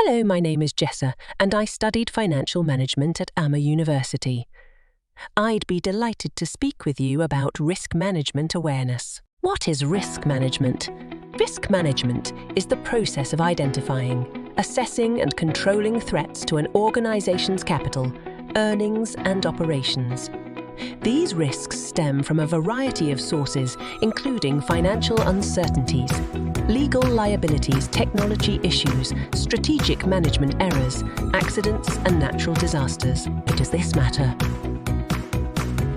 Hello, my name is Jessa, and I studied financial management at University. I'd be delighted to speak with you about risk management awareness. What is risk management? Risk management is the process of identifying, assessing and controlling threats to an organization's capital, earnings and operations. These risks stem from a variety of sources, including financial uncertainties, legal liabilities, technology issues, strategic management errors, accidents and natural disasters. Does this matter?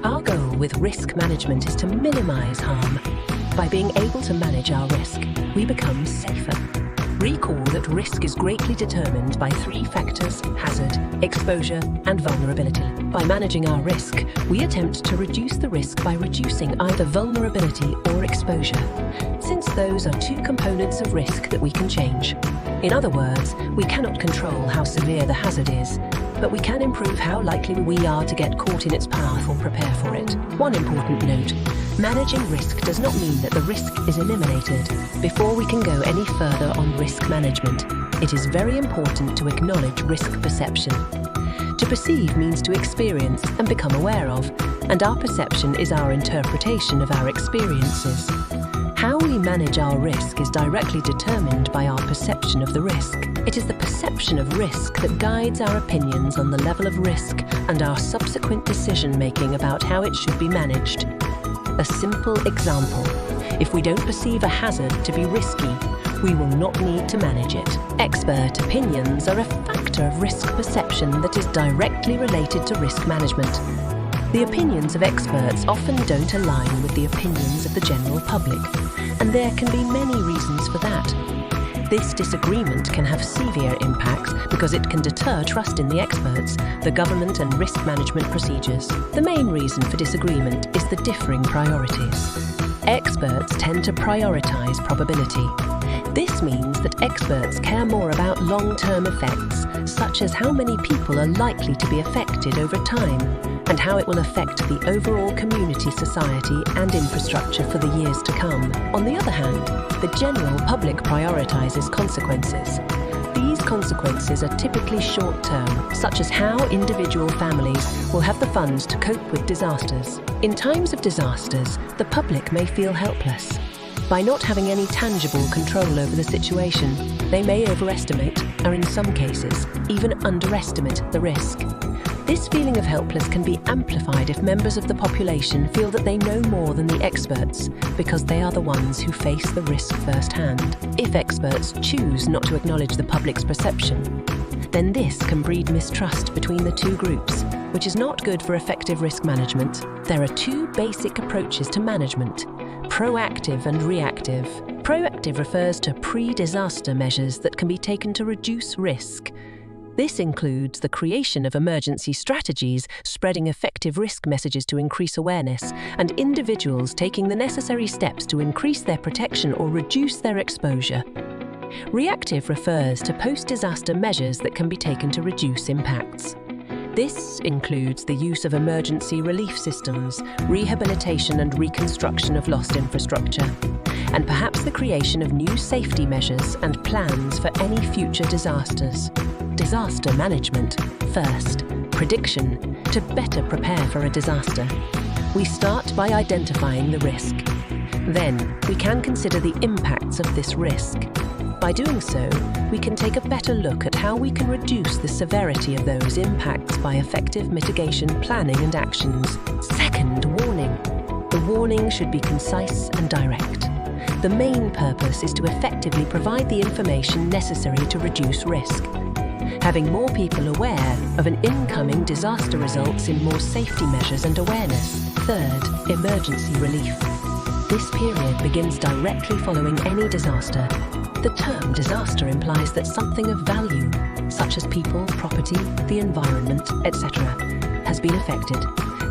Our goal with risk management is to minimize harm. By being able to manage our risk, we become safer. Recall that risk is greatly determined by three factors: hazard, exposure, and vulnerability. By managing our risk, we attempt to reduce the risk by reducing either vulnerability or exposure, since those are two components of risk that we can change. In other words, we cannot control how severe the hazard is, but we can improve how likely we are to get caught in its path or prepare for it. One important note: managing risk does not mean that the risk is eliminated. Before we can go any further on risk management, it is very important to acknowledge risk perception. To perceive means to experience and become aware of, and our perception is our interpretation of our experiences. How we manage our risk is directly determined by our perception of the risk. It is the perception of risk that guides our opinions on the level of risk and our subsequent decision-making about how it should be managed. A simple example: if we don't perceive a hazard to be risky, we will not need to manage it. Expert opinions are a factor of risk perception that is directly related to risk management. The opinions of experts often don't align with the opinions of the general public, and there can be many reasons for that. This disagreement can have severe impacts because it can deter trust in the experts, the government and risk management procedures. The main reason for disagreement is the differing priorities. Experts tend to prioritize probability. This means that experts care more about long-term effects, such as how many people are likely to be affected over time, and how it will affect the overall community, society and infrastructure for the years to come. On the other hand, the general public prioritizes consequences. These consequences are typically short-term, such as how individual families will have the funds to cope with disasters. In times of disasters, the public may feel helpless. By not having any tangible control over the situation, they may overestimate, or in some cases, even underestimate the risk. This feeling of helpless can be amplified if members of the population feel that they know more than the experts, because they are the ones who face the risk firsthand. If experts choose not to acknowledge the public's perception, then this can breed mistrust between the two groups, which is not good for effective risk management. There are two basic approaches to management: proactive and reactive. Proactive refers to pre-disaster measures that can be taken to reduce risk. This includes the creation of emergency strategies, spreading effective risk messages to increase awareness, and individuals taking the necessary steps to increase their protection or reduce their exposure. Reactive refers to post-disaster measures that can be taken to reduce impacts. This includes the use of emergency relief systems, rehabilitation and reconstruction of lost infrastructure, and perhaps the creation of new safety measures and plans for any future disasters. Disaster management. First, prediction. To better prepare for a disaster, we start by identifying the risk. Then, we can consider the impacts of this risk. By doing so, we can take a better look at how we can reduce the severity of those impacts by effective mitigation planning and actions. Second, warning. The warning should be concise and direct. The main purpose is to effectively provide the information necessary to reduce risk. Having more people aware of an incoming disaster results in more safety measures and awareness. Third, emergency relief. This period begins directly following any disaster. The term disaster implies that something of value, such as people, property, the environment, etc., has been affected.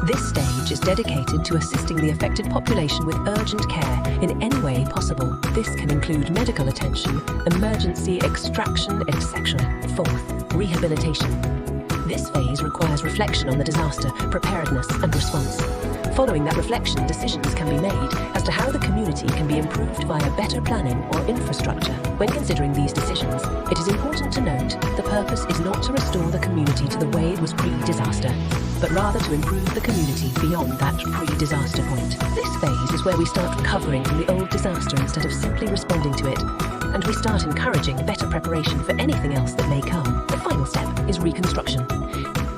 This stage is dedicated to assisting the affected population with urgent care in any way possible. This can include medical attention, emergency extraction, etc. Fourth, rehabilitation. This phase requires reflection on the disaster, preparedness and response. Following that reflection, decisions can be made as to how the community can be improved via better planning or infrastructure. When considering these decisions, it is important to note the purpose is not to restore the community to the way it was pre-disaster, but rather to improve the community beyond that pre-disaster point. This phase is where we start recovering from the old disaster instead of simply responding to it, and we start encouraging better preparation for anything else that may come. The final step is reconstruction.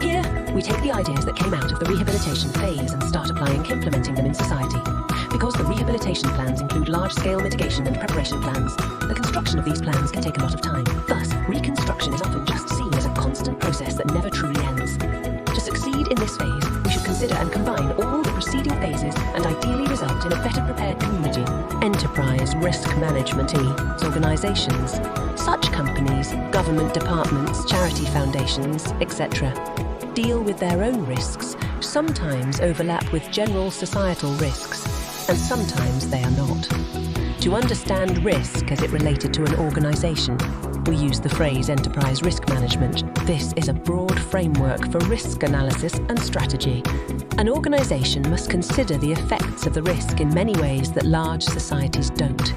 Here, we take the ideas that came out of the rehabilitation phase and start applying and implementing them in society. Because the rehabilitation plans include large-scale mitigation and preparation plans, the construction of these plans can take a lot of time. Thus, reconstruction is often just seen as a constant process that never truly ends. To succeed in this phase, we should consider and combine all the preceding phases and ideally result in a better prepared community. Enterprise risk management organizations, such companies, government departments, charity foundations, etc., deal with their own risks, sometimes overlap with general societal risks, and sometimes they are not. To understand risk as it related to an organization, we use the phrase enterprise risk management. This is a broad framework for risk analysis and strategy. An organization must consider the effects of the risk in many ways that large societies don't.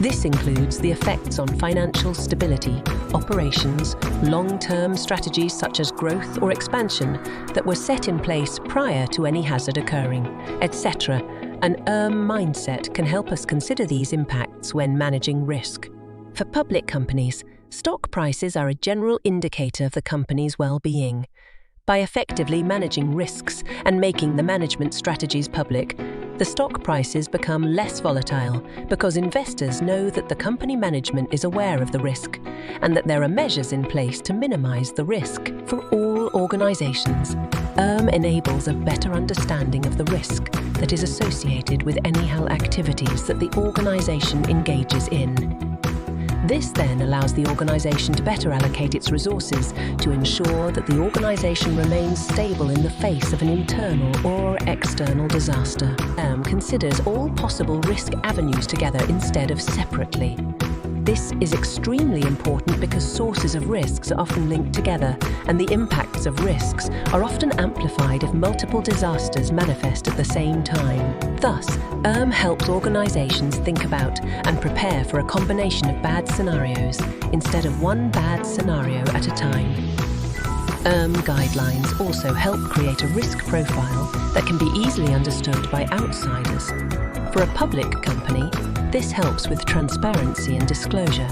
This includes the effects on financial stability, operations, long-term strategies such as growth or expansion that were set in place prior to any hazard occurring, etc. An mindset can help us consider these impacts when managing risk. For public companies, stock prices are a general indicator of the company's well-being. By effectively managing risks and making the management strategies public, the stock prices become less volatile because investors know that the company management is aware of the risk and that there are measures in place to minimize the risk for all organizations. Enables a better understanding of the risk that is associated with any activities that the organization engages in. This then allows the organization to better allocate its resources to ensure that the organization remains stable in the face of an internal or external disaster. Considers all possible risk avenues together instead of separately. This is extremely important because sources of risks are often linked together, and the impacts of risks are often amplified if multiple disasters manifest at the same time. Thus, helps organizations think about and prepare for a combination of bad scenarios instead of one bad scenario at a time. Guidelines also help create a risk profile that can be easily understood by outsiders. For a public company, this helps with transparency and disclosure.